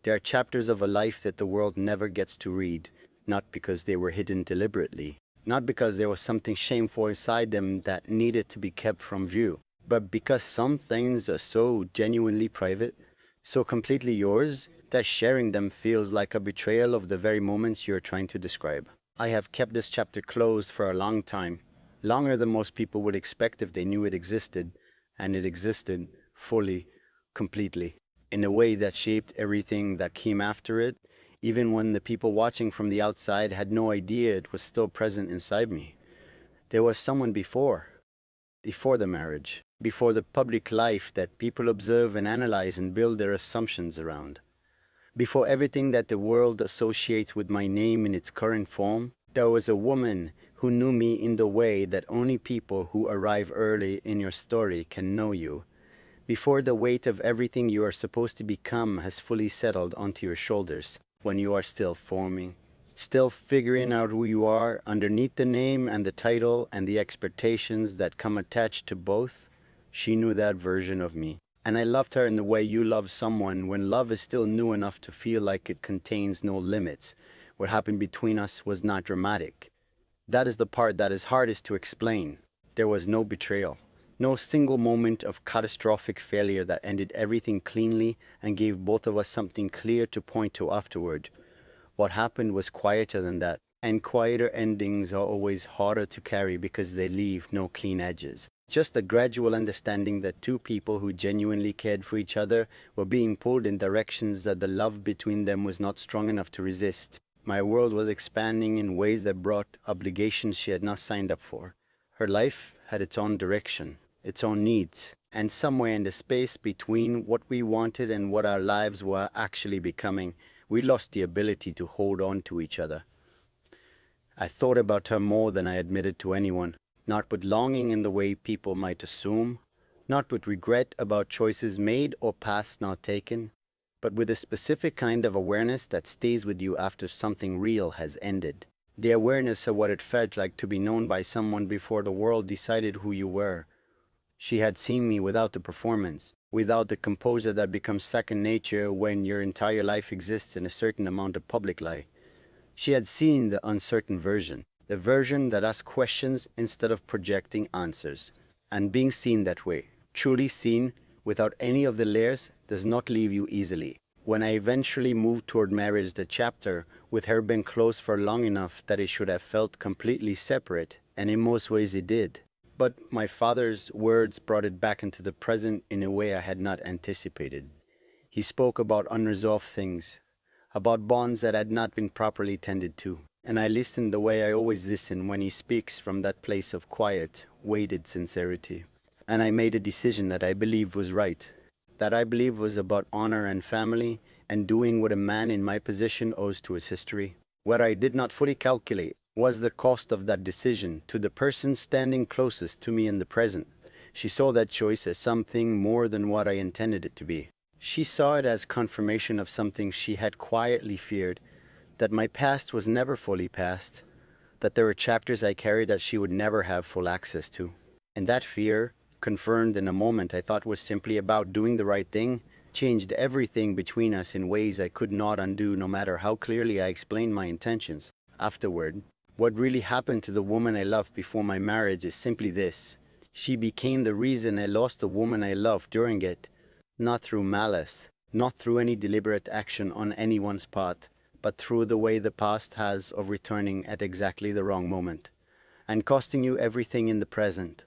They are chapters of a life that the world never gets to read, not because they were hidden deliberately, not because there was something shameful inside them that needed to be kept from view, but because some things are so genuinely private, so completely yours, that sharing them feels like a betrayal of the very moments you're trying to describe. I have kept this chapter closed for a long time, longer than most people would expect if they knew it existed, and it existed fully, completely, in a way that shaped everything that came after it, even when the people watching from the outside had no idea it was still present inside me. There was someone before the marriage, before the public life that people observe and analyze and build their assumptions around. Before everything that the world associates with my name in its current form, there was a woman who knew me in the way that only people who arrive early in your story can know you. Before the weight of everything you are supposed to become has fully settled onto your shoulders, when you are still forming, still figuring out who you are underneath the name and the title and the expectations that come attached to both, she knew that version of me. And I loved her in the way you love someone when love is still new enough to feel like it contains no limits. What happened between us was not dramatic. That is the part that is hardest to explain. There was no betrayal, no single moment of catastrophic failure that ended everything cleanly and gave both of us something clear to point to afterward. What happened was quieter than that, and quieter endings are always harder to carry because they leave no clean edges. Just the gradual understanding that two people who genuinely cared for each other were being pulled in directions that the love between them was not strong enough to resist. My world was expanding in ways that brought obligations she had not signed up for. Her life had its own direction, its own needs, and somewhere in the space between what we wanted and what our lives were actually becoming, we lost the ability to hold on to each other. I thought about her more than I admitted to anyone, not with longing in the way people might assume, not with regret about choices made or paths not taken, but with a specific kind of awareness that stays with you after something real has ended. The awareness of what it felt like to be known by someone before the world decided who you were. She had seen me without the performance, without the composure that becomes second nature when your entire life exists in a certain amount of public light. She had seen the uncertain version, the version that asks questions instead of projecting answers. And being seen that way, truly seen, without any of the layers, does not leave you easily. When I eventually moved toward marriage, the chapter, with her been closed for long enough that it should have felt completely separate, and in most ways it did. But my father's words brought it back into the present in a way I had not anticipated. He spoke about unresolved things, about bonds that had not been properly tended to, and I listened the way I always listen when he speaks from that place of quiet, weighted sincerity. And I made a decision that I believed was right, that I believed was about honor and family, and doing what a man in my position owes to his history. What I did not fully calculate was the cost of that decision to the person standing closest to me in the present. She saw that choice as something more than what I intended it to be. She saw it as confirmation of something she had quietly feared, that my past was never fully past, that there were chapters I carried that she would never have full access to. And that fear, confirmed in a moment I thought was simply about doing the right thing, changed everything between us in ways I could not undo no matter how clearly I explained my intentions. Afterward, what really happened to the woman I loved before my marriage is simply this. She became the reason I lost the woman I loved during it, not through malice, not through any deliberate action on anyone's part, but through the way the past has of returning at exactly the wrong moment, and costing you everything in the present.